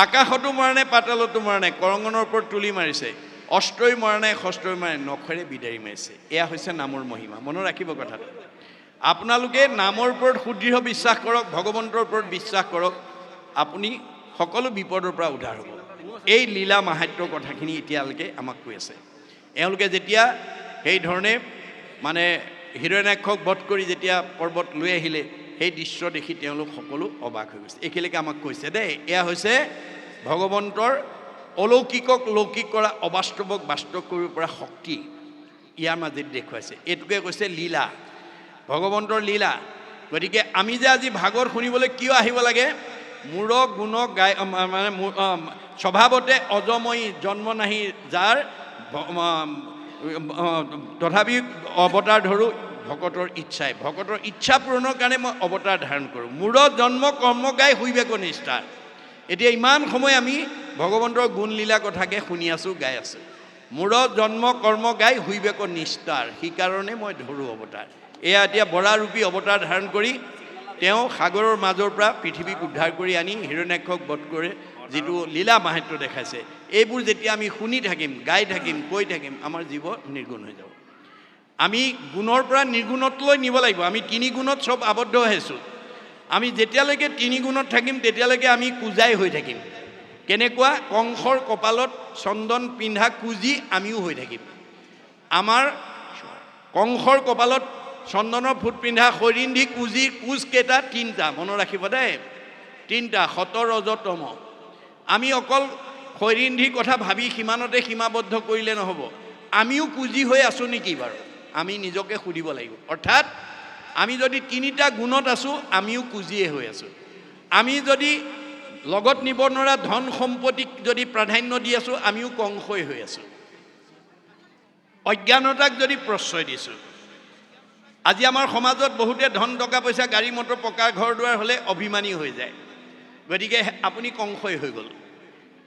আকাশতো মৰা নাই, পাতালতো মৰা নাই, কৰঙনৰ ওপৰত তুলি মাৰিছে। অস্ত্ৰই মৰা নাই, শস্ত্ৰই মৰা নাই, নখেৰে বিদাৰি মাৰিছে। এয়া হৈছে নামৰ মহিমা। মনত ৰাখিব কথাটো। আপোনালোকে নামৰ ওপৰত সুদৃঢ় বিশ্বাস কৰক, ভগৱন্তৰ ওপৰত বিশ্বাস কৰক, আপুনি সকলো বিপদৰ পৰা উদ্ধাৰ হ'ব। এই লীলা মাহাত্ম্যৰ কথাখিনি এতিয়ালৈকে আমাক কৈ আছে। এওঁলোকে যেতিয়া সেইধৰণে মানে হিৰণ্যাক্ষক বধ কৰি যেতিয়া পৰ্বত লৈ আহিলে, সেই দৃশ্য দেখি তেওঁলোক সকলো অবাক হৈ গৈছে। এইখিনিকে আমাক কৈছে দেই, এয়া হৈছে ভগৱন্তৰ অলৌকিকক লৌকিক কৰা, অবাস্তৱক বাস্তৱ কৰিব পৰা শক্তি ইয়াৰ মাজেদি দেখুৱাইছে। এইটোকে কৈছে লীলা, ভগৱন্তৰ লীলা। গতিকে আমি যে আজি ভাগৱত শুনিবলৈ কিয় আহিব লাগে? মূৰ গুণ গাই মানে স্বভাৱতে অজময়ী জন্ম নাহি যাৰ, তথাপি অৱতাৰ ধৰোঁ ভকতৰ ইচ্ছাই। ভকতৰ ইচ্ছা পূৰণৰ কাৰণে মই অৱতাৰ ধাৰণ কৰোঁ। মূৰ জন্ম কৰ্ম গাই শুইবেক নিষ্ঠাৰ। এতিয়া ইমান সময় আমি ভগৱন্তৰ গুণ লীলা কথাকে শুনি আছোঁ, গাই আছোঁ। মূৰ জন্ম কৰ্ম গাই শুইবেক নিষ্ঠাৰ, সেইকাৰণে মই ধৰোঁ অৱতাৰ। এয়া এতিয়া বৰাৰূপী অৱতাৰ ধাৰণ কৰি তেওঁ সাগৰৰ মাজৰ পৰা পৃথিৱীক উদ্ধাৰ কৰি আনি হিৰণ্যাক্ষক বধ কৰি যিটো লীলা মাহাত্ম্য দেখাইছে, এইবোৰ যেতিয়া আমি শুনি থাকিম, গাই থাকিম, কৈ থাকিম, আমাৰ জীৱ নিৰ্গুণ হৈ যাব। আমি গুণৰ পৰা নিৰ্গুণতলৈ নিব লাগিব। আমি তিনি গুণত চব আবদ্ধ হৈ আছোঁ। আমি যেতিয়ালৈকে তিনি গুণত থাকিম, তেতিয়ালৈকে আমি কুজাই হৈ থাকিম। কেনেকুৱা? কংসৰ কপালত চন্দন পিন্ধা কুজি আমিও হৈ থাকিম। আমাৰ কংসৰ কপালত চন্দনৰ ফুট পিন্ধা শৰীন্ধি কুজিৰ কুজকেইটা তিনিটা, মনত ৰাখিব দেই, তিনিটা, সত ৰজ তম। আমি অকল শৰীন্ধি কথা ভাবি সিমানতে সীমাবদ্ধ কৰিলে নহ'ব। আমিও কুজি হৈ আছোঁ নেকি বাৰু? আমি নিজকে সুধিব লাগিব। অৰ্থাৎ আমি যদি তিনিটা গুণত আছোঁ, আমিও কুজিয়ে হৈ আছোঁ। আমি যদি লগত নিব নোৱাৰা ধন সম্পত্তিক যদি প্ৰাধান্য দি আছোঁ, আমিও কংসই হৈ আছোঁ। অজ্ঞানতাক যদি প্ৰশ্ৰয় দিছোঁ। আজি আমাৰ সমাজত বহুতে ধন টকা পইচা, গাড়ী মটৰ, পকা ঘৰ দুৱাৰ হ'লে অভিমানী হৈ যায়। গতিকে আপুনি কংসই হৈ গ'ল।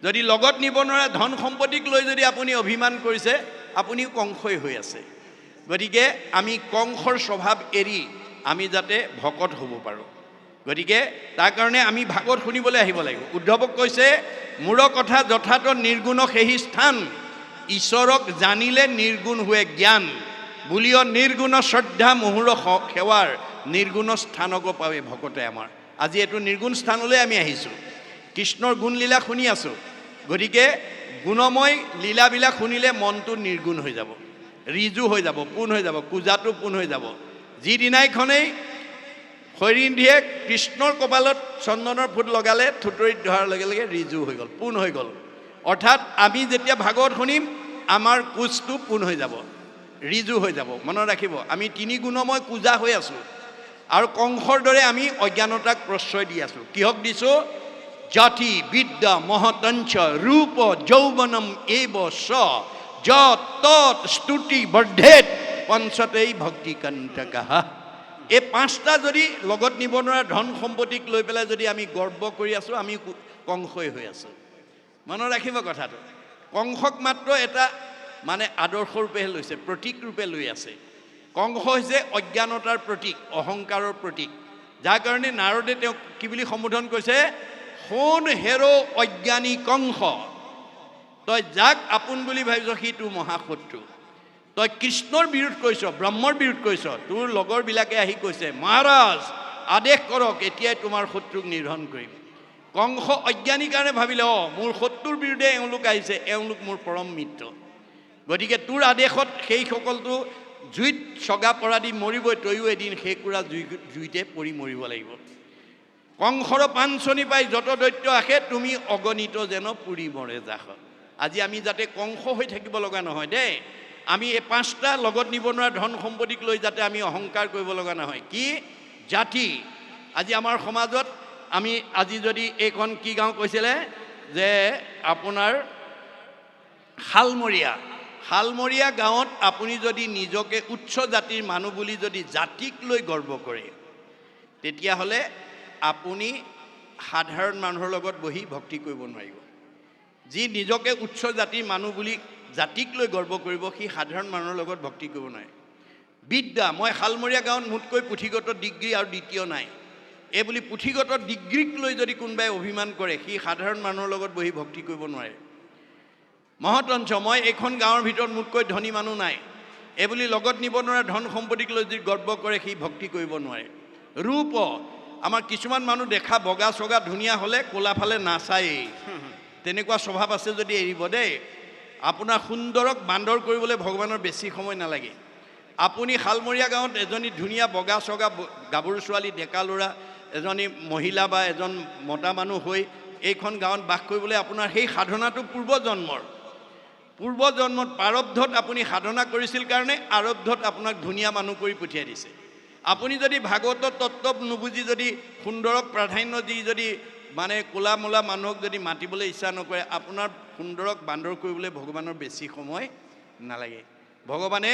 যদি লগত নিব নোৱাৰা ধন সম্পত্তিক লৈ যদি আপুনি অভিমান কৰিছে, আপুনিও কংসই হৈ আছে। গতিকে আমি কংসৰ স্বভাৱ এৰি আমি যাতে ভকত হ'ব পাৰোঁ। গতিকে তাৰ কাৰণে আমি ভাগৱত শুনিবলৈ আহিব লাগিব। উদ্ধৱক কৈছে মোৰ কথা যথাৰ্থ নিৰ্গুণ সেহি স্থান, ঈশ্বৰক জানিলে নিৰ্গুণ হোৱে জ্ঞান, বুলিও নিৰ্গুণ শ্ৰদ্ধা মুহুৰ সেৱাৰ, নিৰ্গুণ স্থানক পাৱে ভকতে আমাৰ। আজি এইটো নিৰ্গুণ স্থানলৈ আমি আহিছোঁ, কৃষ্ণৰ গুণলীলা শুনি আছোঁ। গতিকে গুণময় লীলাবিলাক শুনিলে মনটো নিৰ্গুণ হৈ যাব, ৰিজু হৈ যাব, পোন হৈ যাব, পূজাটো পোন হৈ যাব। যিদিনাইখনেই হৰিন্ধিয়ে কৃষ্ণৰ কপালত চন্দনৰ ফুট লগালে, থুতৰিত ধৰাৰ লগে লগে ৰিজু হৈ গ'ল, পোন হৈ গ'ল। অৰ্থাৎ আমি যেতিয়া ভাগৱত শুনিম আমাৰ কোচটো পোন হৈ যাব, ৰিজু হৈ যাব। মনত ৰাখিব, আমি তিনি গুণময় পূজা হৈ আছোঁ আৰু কংসৰ দৰে আমি অজ্ঞানতাক প্ৰশ্ৰয় দি আছোঁ। কিহক দিছোঁ? জাতি বিদ্যা মহতঞ্চ ৰূপ যৌৱনম এব স যত তত স্তুতি বৰ্ধেত পঞ্চতেই ভক্তিকান্তকাঃ। এই পাঁচটা যদি লগত নিব নোৱাৰা ধন সম্পত্তিক লৈ পেলাই যদি আমি গৰ্ব কৰি আছোঁ, আমি কংসই হৈ আছোঁ। মনত ৰাখিব কথাটো। কংসক মাত্ৰ এটা মানে আদৰ্শ ৰূপেহে লৈছে, প্ৰতীক ৰূপে লৈ আছে। কংস হৈছে অজ্ঞানতাৰ প্ৰতীক, অহংকাৰৰ প্ৰতীক, যাৰ কাৰণে নাৰদে তেওঁক কি বুলি সম্বোধন কৰিছে? সোণ হেৰ' অজ্ঞানী কংস, তই যাক আপোন বুলি ভাবিছ সি তোৰ মহাশত্ৰু। তই কৃষ্ণৰ বিৰোধ কৰিছ, ব্ৰহ্মৰ বিৰোধ কৰিছ, তোৰ লগৰবিলাকে আহি কৈছে মহাৰাজ আদেশ কৰক, এতিয়াই তোমাৰ শত্ৰুক নিধন কৰিম। কংস অজ্ঞানী কাৰণে ভাবিলে মোৰ শত্ৰুৰ বিৰুদ্ধে এওঁলোক আহিছে, এওঁলোক মোৰ পৰম মিত্ৰ, গতিকে তোৰ আদেশত সেইসকলটো জুইত চগা পৰা দি মৰিবই, তয়ো এদিন সেই কুৰা জুইতে পৰি মৰিব লাগিব। কংসৰ পাঞ্চনি পাই যত দৈত্য আহে, তুমি অগণিত যেন পুৰি মৰে জাহ। আজি আমি যাতে কংস হৈ থাকিব লগা নহয় দেই। আমি এই পাঁচটা লগত নিব নোৱাৰা ধন সম্পত্তিক লৈ যাতে আমি অহংকাৰ কৰিব লগা নহয়। কি? জাতি। আজি আমাৰ সমাজত আমি আজি যদি এইখন কি গাঁও কৈছিলে যে আপোনাৰ শালমৰীয়া গাঁৱত আপুনি যদি নিজকে উচ্চ জাতিৰ মানুহ বুলি যদি জাতিক লৈ গৰ্ব কৰে, তেতিয়াহ'লে আপুনি সাধাৰণ মানুহৰ লগত বহি ভক্তি কৰিব নোৱাৰিব। যি নিজকে উচ্চ জাতিৰ মানুহ বুলি জাতিক লৈ গৰ্ব কৰিব, সি সাধাৰণ মানুহৰ লগত ভক্তি কৰিব নোৱাৰে। বিদ্যা, মই শালমৰীয়া গাঁৱত মোতকৈ পুথিগত ডিগ্ৰী আৰু দ্বিতীয় নাই, এই বুলি পুথিগত ডিগ্ৰীক লৈ যদি কোনোবাই অভিমান কৰে, সি সাধাৰণ মানুহৰ লগত বহি ভক্তি কৰিব নোৱাৰে। মহতঞ্চ, মই এইখন গাঁৱৰ ভিতৰত মোতকৈ ধনী মানুহ নাই, এই বুলি লগত নিব নোৱাৰা ধন সম্পত্তিক লৈ যদি গৰ্ব কৰে, সি ভক্তি কৰিব নোৱাৰে। ৰূপ, আমাৰ কিছুমান মানুহ দেখা বগা চগা ধুনীয়া হ'লে ক'লা ফালে নাচায়েই, তেনেকুৱা স্বভাৱ আছে যদি এৰিব দেই। আপোনাৰ সুন্দৰক বান্দৰ কৰিবলৈ ভগৱানৰ বেছি সময় নালাগে। আপুনি শালমৰীয়া গাঁৱত এজনী ধুনীয়া বগা চগা গাভৰু ছোৱালী, ডেকা ল'ৰা, এজনী মহিলা বা এজন মতা মানুহ হৈ এইখন গাঁৱত বাস কৰিবলৈ আপোনাৰ সেই সাধনাটো পূৰ্বজন্মত প্ৰাৰব্ধত আপুনি সাধনা কৰিছিল কাৰণে আৰব্ধত আপোনাক ধুনীয়া মানুহ কৰি পঠিয়াই দিছে। আপুনি যদি ভাগৱতৰ তত্ত্ব নুবুজি যদি সুন্দৰক প্ৰাধান্য দি যদি মানে ক'লা মোলা মানুহক যদি মাতিবলৈ ইচ্ছা নকৰে, আপোনাৰ সুন্দৰক বান্দৰ কৰিবলৈ ভগৱানৰ বেছি সময় নালাগে। ভগৱানে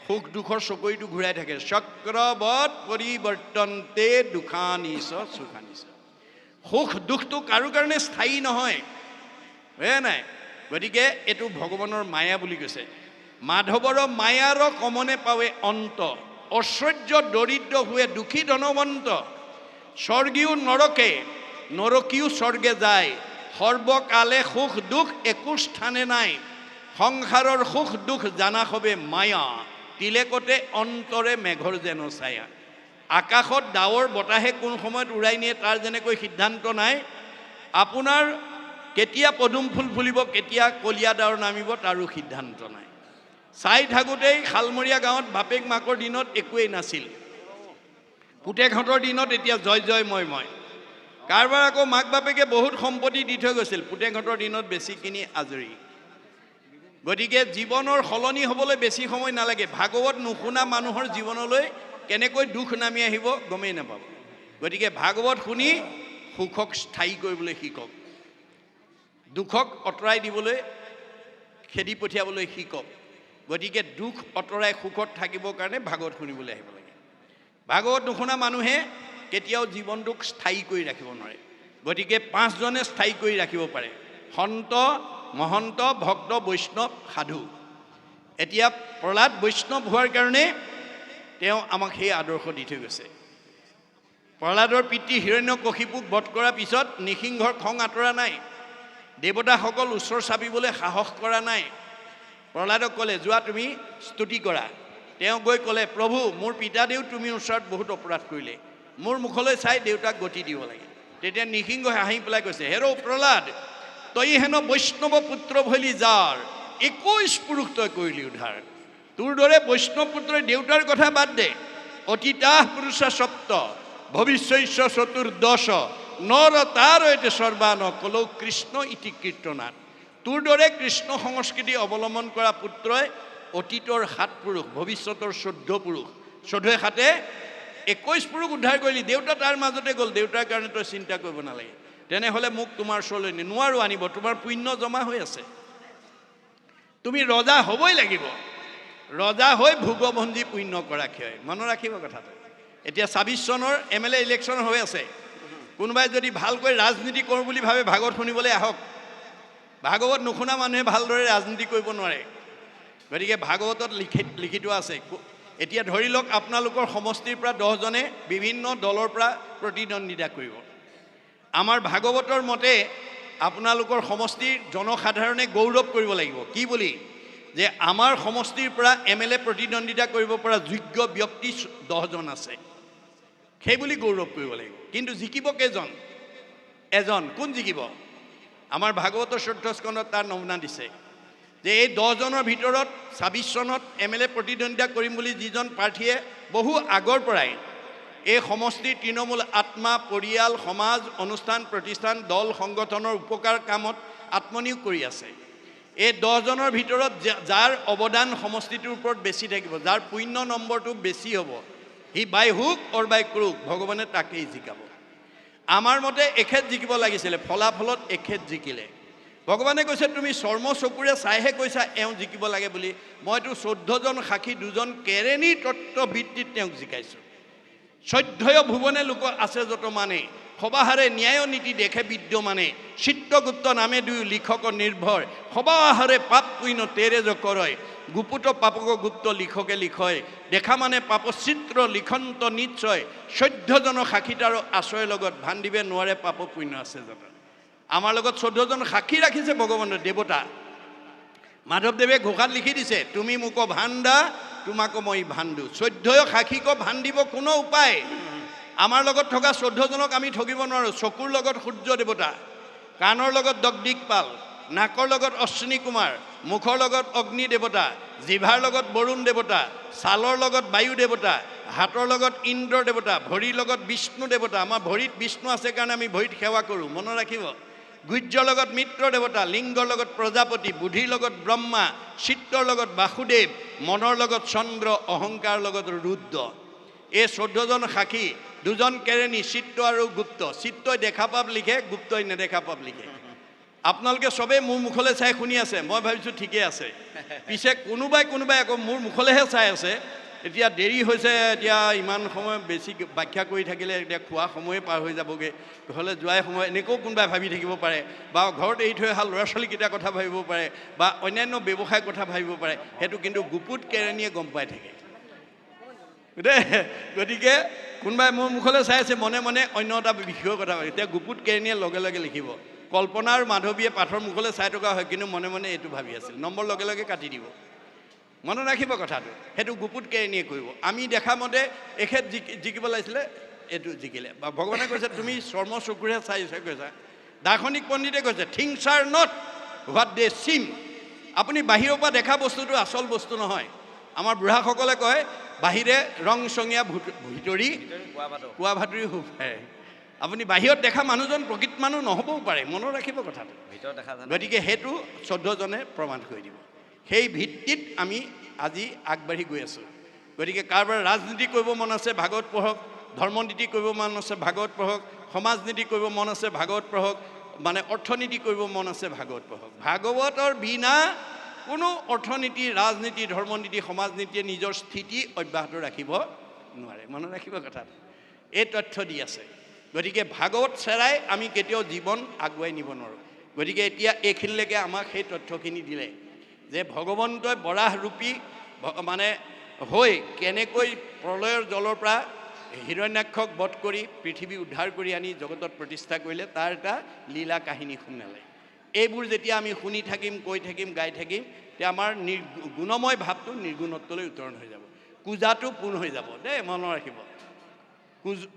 সুখ দুখৰ চকৰিটো ঘূৰাই থাকে। চক্ৰবৎ পৰিৱৰ্তন্তে দুখানিচ সুখানিচ। সুখ দুখটো কাৰো কাৰণে স্থায়ী নহয়, হয়ে নাই? গতিকে এইটো ভগৱানৰ মায়া বুলি কৈছে। মাধৱৰ মায়াৰ কমনে পাৱে অন্ত, ঐশ্বৰ্য দৰিদ্ৰ হোৱে দুখী ধনৱন্ত। স্বৰ্গীয় নৰকে, নৰকীও স্বৰ্গে যায়, সৰ্বকালে সুখ দুখ একো স্থানে নাই। সংসাৰৰ সুখ দুখ জানা হবে মায়া, তিলেকতে অন্তৰে মেঘৰ যেন ছায়া। আকাশত ডাৱৰ বতাহে কোন সময়ত উৰাই নিয়ে তাৰ যেনেকৈ সিদ্ধান্ত নাই, আপোনাৰ কেতিয়া পদুম ফুল ফুলিব, কেতিয়া কলীয়া ডাৱৰ নামিব তাৰো সিদ্ধান্ত নাই। চাই থাকোঁতেই শালমৰীয়া গাঁৱত বাপেক মাকৰ দিনত একোৱেই নাছিল, পুতেকহঁতৰ দিনত এতিয়া জয় জয় মই। কাৰোবাৰ আকৌ মাক বাপেকে বহুত সম্পত্তি দি থৈ গৈছিল, পুতেকহঁতৰ দিনত বেছিখিনি আজৰি। গতিকে জীৱনৰ সলনি হ'বলৈ বেছি সময় নালাগে। ভাগৱত নুশুনা মানুহৰ জীৱনলৈ কেনেকৈ দুখ নামি আহিব গমেই নাপাব। গতিকে ভাগৱত শুনি সুখক স্থায়ী কৰিবলৈ শিকক, দুখক আঁতৰাই দিবলৈ খেদি পঠিয়াবলৈ শিকক। গতিকে দুখ আঁতৰাই সুখত থাকিবৰ কাৰণে ভাগৱত শুনিবলৈ আহিব লাগে। ভাগৱত নুশুনা মানুহে কেতিয়াও জীৱনটোক স্থায়ী কৰি ৰাখিব নোৱাৰে। গতিকে পাঁচজনে স্থায়ী কৰি ৰাখিব পাৰে: সন্ত, মহন্ত, ভক্ত, বৈষ্ণৱ, সাধু। এতিয়া প্ৰহ্লাদ বৈষ্ণৱ হোৱাৰ কাৰণে তেওঁ আমাক সেই আদৰ্শ দি থৈ গৈছে। প্ৰহ্লাদৰ পিতৃ হিৰণ্যকশিপুক বধ কৰাৰ পিছত নৃসিংহৰ খং আঁতৰা নাই, দেৱতাসকল ওচৰ চাপিবলৈ সাহস কৰা নাই। প্ৰহ্লাদক ক'লে যোৱা তুমি স্তুতি কৰা। তেওঁ গৈ ক'লে প্ৰভু মোৰ পিতাদেউ তুমি ওচৰত বহুত অপৰাধ কৰিলে, মোৰ মুখলৈ চাই দেউতাক গতি দিব লাগে। তেতিয়া নৃসিংহই হাঁহি পেলাই কৈছে হেৰ' প্ৰহ্লাদ, তই হেন বৈষ্ণৱ পুত্ৰ ভলি যাৰ 21 পুৰুষ তই কৰিলি উদ্ধাৰ। তোৰ দৰে বৈষ্ণৱ পুত্ৰই দেউতাৰ কথা বাদ দে, অতীতাহ পুৰুষা সপ্ত ভৱিষ্যস্য চতুৰ্দশ নৰ তাৰ এতে সৰ্বান কলৌ কৃষ্ণ ইতি কীৰ্তনাথ। তোৰ দৰে কৃষ্ণ সংস্কৃতি অৱলম্বন কৰা পুত্ৰই অতীতৰ 7 পুৰুষ, ভৱিষ্যতৰ 14 পুৰুষ, 14 7 21 পুৰুষ উদ্ধাৰ কৰিলি। দেউতা তাৰ মাজতে গ'ল, দেউতাৰ কাৰণে তই চিন্তা কৰিব নালাগে। তেনেহ'লে মোক তোমাৰ ওচৰলৈ নোৱাৰো আনিব, তোমাৰ পুণ্য জমা হৈ আছে, তুমি ৰজা হ'বই লাগিব। ৰজা হৈ ভোগভঞ্জী পুণ্য কৰা ক্ষয়। মনত ৰাখিব কথাটো। এতিয়া 26 চনৰ MLA ইলেকশ্যন হৈ আছে। কোনোবাই যদি ভালকৈ ৰাজনীতি কৰোঁ বুলি ভাবে ভাগৱত শুনিবলৈ আহক। ভাগৱত নুশুনা মানুহে ভালদৰে ৰাজনীতি কৰিব নোৱাৰে। গতিকে ভাগৱতত লিখিত আছে। এতিয়া ধৰি লওক আপোনালোকৰ সমষ্টিৰ পৰা 10 জনে বিভিন্ন দলৰ পৰা প্ৰতিদ্বন্দ্বিতা কৰিব। আমাৰ ভাগৱতৰ মতে আপোনালোকৰ সমষ্টিৰ জনসাধাৰণে গৌৰৱ কৰিব লাগিব। কি বুলি? যে আমাৰ সমষ্টিৰ পৰা MLA প্ৰতিদ্বন্দ্বিতা কৰিব পৰা যোগ্য ব্যক্তি 10 জন আছে, সেই বুলি গৌৰৱ কৰিব লাগিব। কিন্তু জিকিব কেইজন? এজন। কোন জিকিব? আমাৰ ভাগৱতৰ 14 স্কন্ধত তাৰ নমুনা দিছে যে এই 10 জনৰ ভিতৰত 26 চনত MLA প্ৰতিদ্বন্দ্বিতা কৰিম বুলি যিজন প্ৰাৰ্থীয়ে বহু আগৰ পৰাই এই সমষ্টিৰ তৃণমূল আত্মা, পৰিয়াল, সমাজ, অনুষ্ঠান, প্ৰতিষ্ঠান, দল, সংগঠনৰ উপকাৰ কামত আত্মনিয়োগ কৰি আছে, এই 10 জনৰ ভিতৰত যাৰ অৱদান সমষ্টিটোৰ ওপৰত বেছি থাকিব, যাৰ পুণ্য নম্বৰটো বেছি হ'ব, সি বাই হুক অৰ বাই ক্ৰুক ভগৱানে তাকেই জিকাব। আমাৰ মতে এখেত জিকিব লাগিছিলে, ফলাফলত এখেত জিকিলে। ভগৱানে কৈছে তুমি চৰ্ম চকুৰে চাইহে কৈছা এওঁ জিকিব লাগে বুলি। মইতো 14 জন সাক্ষী, 2 জন কেৰেণী তত্ত্ব ভিত্তিত তেওঁক জিকাইছোঁ। 14 ভুৱনে লোক আছে যত মানে, সবাহাৰে ন্যায় নীতি দেখে বিদ্যমানে, চিত্ৰগুপ্ত নামে 2 লিখক নিৰ্ভৰ, সবাহাৰে পাপ পুণ্য তেৰে য কৰয়, গুপুত পাপক গুপ্ত লিখকে লিখয়, দেখা মানে পাপ চিত্ৰ লিখন্ত নিশ্চয়, 14 জন সাক্ষীত আৰু আশ্ৰয়ৰ লগত ভান্দিবে নোৱাৰে পাপ পুণ্য আছে যত। আমাৰ লগত 14 জন সাক্ষী ৰাখিছে ভগৱানৰ দেৱতা। মাধৱদেৱে ঘোষাত লিখি দিছে তুমি মোক ভাণ্ডা তোমাকো মই ভাণ্ডু। 14 সাক্ষীক ভান্দিব কোনো উপায়। আমাৰ লগত থকা 14 জনক আমি ঠগিব নোৱাৰোঁ। চকুৰ লগত সূৰ্য দেৱতা, কাণৰ লগত দগদিকপাল, নাকৰ লগত অশ্বিনী কুমাৰ, মুখৰ লগত অগ্নি দেৱতা, জিভাৰ লগত বৰুণ দেৱতা, ছালৰ লগত বায়ু দেৱতা, হাতৰ লগত ইন্দ্ৰ দেৱতা, ভৰিৰ লগত বিষ্ণু দেৱতা। আমাৰ ভৰিত বিষ্ণু আছে কাৰণে আমি ভৰিত সেৱা কৰোঁ, মনত ৰাখিব। গুহ্যৰ লগত মিত্ৰ দেৱতা, লিংগৰ লগত প্ৰজাপতি, বুদ্ধিৰ লগত ব্ৰহ্মা, চিত্ৰৰ লগত বাসুদেৱ, মনৰ লগত চন্দ্ৰ, অহংকাৰ লগত ৰুদ্ৰ। এই 14 জন সাক্ষী, 2 জন কেৰেণী, চিত্ত আৰু গুপ্ত। চিত্তই দেখা পাপ লিখে, গুপ্তই নেদেখা পাপ লিখে। আপোনালোকে চবেই মোৰ মুখলৈ চাই শুনি আছে, মই ভাবিছোঁ ঠিকে আছে। পিছে কোনোবাই আকৌ মোৰ মুখলৈহে চাই আছে। এতিয়া দেৰি হৈছে, এতিয়া ইমান সময় বেছি ব্যাখ্যা কৰি থাকিলে এতিয়া খোৱা সময়ে পাৰ হৈ যাবগৈ, ঘৰলৈ যোৱাই সময় এনেকৈও কোনোবাই ভাবি থাকিব পাৰে, বা ঘৰত এৰি থৈ অহা ল'ৰা ছোৱালীকেইটাৰ কথা ভাবিব পাৰে, বা অন্যান্য ব্যৱসায়ৰ কথা ভাবিব পাৰে। সেইটো কিন্তু গুপুত কেৰেণীয়ে গম পাই থাকে। গতিকে কোনোবাই মোৰ মুখলৈ চাই আছে, মনে মনে অন্য এটা বিষয়ৰ কথা ভাবে। এতিয়া গুপুত কেৰেণীয়ে লগে লগে লিখিব। কল্পনা আৰু মাধৱীয়ে পাঠৰ মুখলৈ চাই থকা হয়, কিন্তু মনে মনে এইটো ভাবি আছিল, নম্বৰ লগে লগে কাটি দিব। মনত ৰাখিব কথাটো। সেইটো গুপুত কেৰেণীয়ে কৰিব। আমি দেখা মতে এখেত জিকিব লাগিছিলে, এইটো জিকিলে। বা ভগৱানে কৈছে তুমি চৰ্ম চকুৰে চাইছে কৈছা। দাৰ্শনিক পণ্ডিতে কৈছে things are not what they seem. আপুনি বাহিৰৰ পৰা দেখা বস্তুটো আচল বস্তু নহয়। আমাৰ বুঢ়াসকলে কয় বাহিৰে ৰং চঙীয়া ভিতৰি কোৱা ভাতুৰি হ'ব পাৰে। আপুনি বাহিৰত দেখা মানুহজন প্ৰকৃত মানুহ নহ'বও পাৰে, মনত ৰাখিব কথাটো। গতিকে সেইটো 14 জনে প্ৰমাণ কৰি দিব। সেই ভিত্তিত আমি আজি আগবাঢ়ি গৈ আছোঁ। গতিকে কাৰোবাৰ ৰাজনীতি কৰিব মন আছে ভাগৱত পঢ়ক, ধৰ্মনীতি কৰিব মন আছে ভাগৱত পঢ়ক, সমাজ নীতি কৰিব মন আছে ভাগৱত পঢ়ক, মানে অৰ্থনীতি কৰিব মন আছে ভাগৱত পঢ়ক। ভাগৱতৰ বিনা কোনো অৰ্থনীতি, ৰাজনীতি, ধৰ্মনীতি, সমাজ নীতিয়ে নিজৰ স্থিতি অব্যাহত ৰাখিব নোৱাৰে, মনত ৰাখিব কথাটো। এই তথ্য দি আছে। গতিকে ভাগৱত চেৰাই আমি কেতিয়াও জীৱন আগুৱাই নিব নোৱাৰোঁ। গতিকে এতিয়া এইখিনিলৈকে আমাক সেই তথ্যখিনি দিলে। যে ভগৱন্তই বৰাহ ৰূপী মানে হৈ কেনেকৈ প্ৰলয়ৰ জলৰ পৰা হিৰণ্যাক্ষক বধ কৰি পৃথিৱী উদ্ধাৰ কৰি আনি জগতত প্ৰতিষ্ঠা কৰিলে তাৰ এটা লীলা কাহিনী শুনালে। এইবোৰ যেতিয়া আমি শুনি থাকিম, কৈ থাকিম, গাই থাকিম, তেতিয়া আমাৰ গুণময় ভাৱটো নিৰ্গুণত্বলৈ উত্তৰণ হৈ যাব, কুজাটো পূৰ্ণ হৈ যাব দেই, মনত ৰাখিব।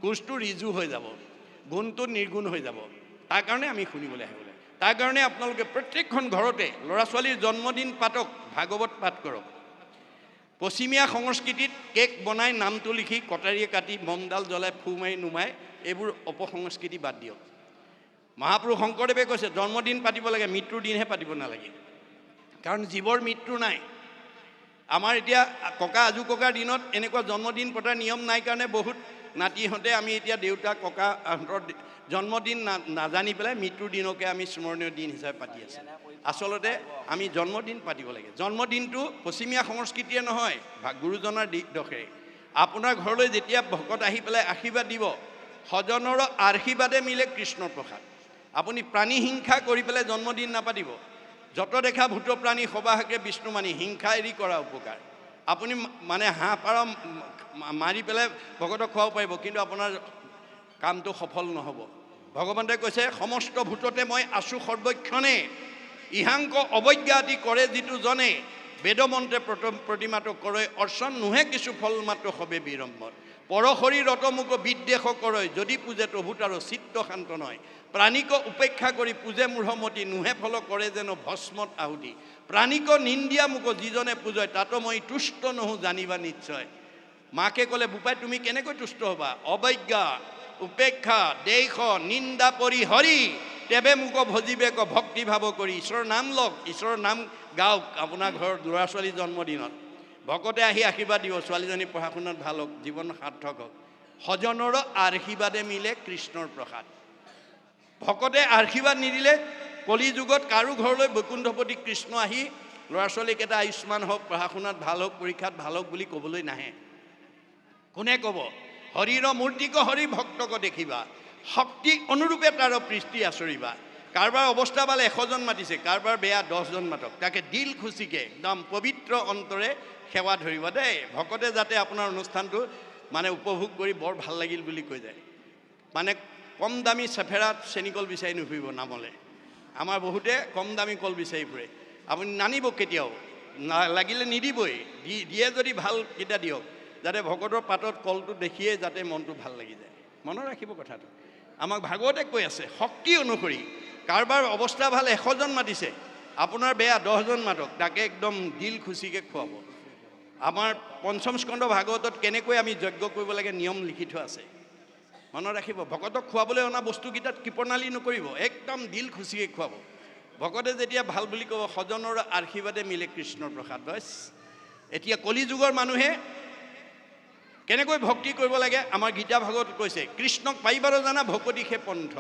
কুজটো ৰিজু হৈ যাব, গুণটো নিৰ্গুণ হৈ যাব। তাৰ কাৰণে আমি শুনিবলৈ আহিব লাগে। তাৰ কাৰণে আপোনালোকে প্ৰত্যেকখন ঘৰতে ল'ৰা ছোৱালীৰ জন্মদিন পাতক, ভাগৱত পাঠ কৰক। পশ্চিমীয়া সংস্কৃতিত কেক বনাই নামটো লিখি কটাৰীয়ে কাটি মমডাল জ্বলাই ফু মাৰি নুমাই, এইবোৰ অপসংস্কৃতি বাদ দিয়ক। মহাপুৰুষ শংকৰদেৱে কৈছে জন্মদিন পাতিব লাগে, মৃত্যুৰ দিনহে পাতিব নালাগে। কাৰণ জীৱৰ মৃত্যু নাই। আমাৰ এতিয়া ককা আজু ককাৰ দিনত এনেকুৱা জন্মদিন পতাৰ নিয়ম নাই কাৰণে বহুত নাতিহঁতে আমি এতিয়া দেউতা ককাহঁতৰ জন্মদিন নাজানি পেলাই মৃত্যুৰ দিনকে আমি স্মৰণীয় দিন হিচাপে পাতি আছোঁ। আচলতে আমি জন্মদিন পাতিব লাগে। জন্মদিনটো পশ্চিমীয়া সংস্কৃতিয়ে নহয়, গুৰুজনাৰ দোষেৰে। আপোনাৰ ঘৰলৈ যেতিয়া ভকত আহি পেলাই আশীৰ্বাদ দিব, সজনৰ আশীৰ্বাদে মিলে কৃষ্ণৰ প্ৰসাদ। আপুনি প্ৰাণী হিংসা কৰি পেলাই জন্মদিন নাপাতিব। যত দেখা ভূত প্ৰাণী সবাহাকে বিষ্ণু মানি, হিংসা এৰি কৰা উপকাৰ। আপুনি মানে হাঁহ পাৰ মাৰি পেলাই ভকতক খুৱাব পাৰিব, কিন্তু আপোনাৰ কামটো সফল নহ'ব। ভগৱন্তই কৈছে সমস্ত ভূততে মই আছোঁ সৰ্বক্ষণে, ইহাংক অৱজ্ঞা আদি কৰে যিটো জনে, বেদমন্ত্ৰে প্ৰতিমাত কৰে অৰ্চন, নোহে কিছু ফল মাত্ৰ হবে বিড়ম্বৰ। পৰশৰী ৰতমুক বিদ্বেষ কৰে, যদি পূজে প্ৰভূত আৰু চিত্ত শান্ত নয়। প্ৰাণীক উপেক্ষা কৰি পূজে মূঢ়মতি, নোহে ফল কৰে যেন ভস্মত আহুতি। প্ৰাণীক নিন্দিয়া মোক যিজনে পূজয়, তাতো মই তুষ্ট নহওঁ জানিবা নিশ্চয়। মাকে ক'লে বোপাই তুমি কেনেকৈ তুষ্ট হ'বা? অৱজ্ঞা, উপেক্ষা, দেশ, নিন্দা পৰি হৰি, তেবে মোক ভজিবেক ভক্তি ভাৱ কৰি। ঈশ্বৰৰ নাম লওক, ঈশ্বৰৰ নাম গাওক। আপোনাৰ ঘৰৰ ল'ৰা ছোৱালীৰ জন্মদিনত ভকতে আহি আশীৰ্বাদ দিব, ছোৱালীজনী পঢ়া শুনাত ভাল হওক, জীৱন সাৰ্থক হওক। সজনৰ আশীৰ্বাদে মিলে কৃষ্ণৰ প্ৰসাদ। ভকতে আশীৰ্বাদ নিদিলে কলি যুগত কাৰো ঘৰলৈ বৈকুণ্ঠপতি কৃষ্ণ আহি ল'ৰা ছোৱালীকেইটা আয়ুষ্মান হওক, পঢ়া শুনাত ভাল হওক, পৰীক্ষাত ভাল হওক বুলি ক'বলৈ নাহে। কোনে ক'ব? হৰিৰ মূৰ্তিক হৰি ভক্তক দেখিবা, শক্তি অনুৰূপে তাৰ পৃষ্টি আচৰিবা। কাৰোবাৰ অৱস্থা পালে 100 জন মাতিছে, কাৰোবাৰ বেয়া 10 জন মাতক, তাকে দিল খুচিকে একদম পবিত্ৰ অন্তৰে সেৱা ধৰিব দেই। ভকতে যাতে আপোনাৰ অনুষ্ঠানটো মানে উপভোগ কৰি বৰ ভাল লাগিল বুলি কৈ যায়। মানে কম দামী চেফেৰাত চেনিকল বিচাৰি নুফুৰিব নামলৈ। আমাৰ বহুতে কম দামী কল বিচাৰি ফুৰে। আপুনি নানিব কেতিয়াও, লাগিলে নিদিবই, দিয়ে যদি ভাল কেইটা দিয়ক, যাতে ভকতৰ পাতত কলটো দেখিয়ে যাতে মনটো ভাল লাগি যায়। মনত ৰাখিব কথাটো। আমাক ভাগৱতে কৈ আছে শক্তি অনুসৰি। কাৰোবাৰ অৱস্থা ভাল 100 জন মাতিছে, আপোনাৰ বেয়া 10 জন মাতক, তাকে একদম দিল খুচিকে খুৱাব। আমাৰ পঞ্চম স্কন্ধ ভাগৱতত কেনেকৈ আমি যজ্ঞ কৰিব লাগে নিয়ম লিখি থোৱা আছে। মনত ৰাখিব। ভকতক খুৱাবলৈ অনা বস্তুকেইটাত কৃপণালী নকৰিব, একদম দিল খুচিকে খুৱাব। ভকতে যেতিয়া ভাল বুলি ক'ব, সজনৰ আশীৰ্বাদে মিলে কৃষ্ণৰ প্ৰসাদ। বছ এতিয়া কলি যুগৰ মানুহে কেনেকৈ ভক্তি কৰিব লাগে আমাৰ গীতা ভাগৱত কৈছে, কৃষ্ণক পাইবাৰ জানা ভকতি সে পন্থ,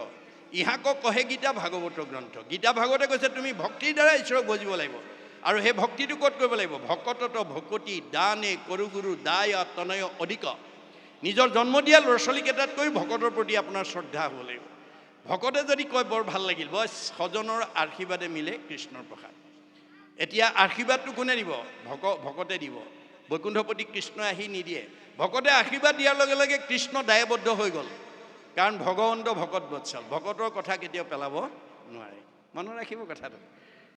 ইহাক কহে গীতা ভাগৱত গ্ৰন্থ। গীতা ভাগৱতে কৈছে তুমি ভক্তিৰ দ্বাৰা ঈশ্বৰক বুজিব লাগিব। আৰু সেই ভক্তিটো ক'ত কৰিব লাগিব? ভকতত ভকতি দানে কৰু গুৰু দায় তনয় অধিক। নিজৰ জন্ম দিয়া ল'ৰা ছোৱালীকেইটাতকৈ ভকতৰ প্ৰতি আপোনাৰ শ্ৰদ্ধা হ'ব লাগিব। ভকতে যদি কয় বৰ ভাল লাগিল, বছ সজনৰ আশীৰ্বাদে মিলে কৃষ্ণৰ প্ৰসাদ। এতিয়া আশীৰ্বাদটো কোনে দিব? ভকতে দিব। বৈকুণ্ঠপতি কৃষ্ণই আহি নিদিয়ে। ভকতে আশীৰ্বাদ দিয়াৰ লগে লগে কৃষ্ণ দায়বদ্ধ হৈ গ'ল। কাৰণ ভগৱন্ত ভকত বৎসল, ভকতৰ কথা কেতিয়াও পেলাব নোৱাৰে। মনত ৰাখিব কথাটো।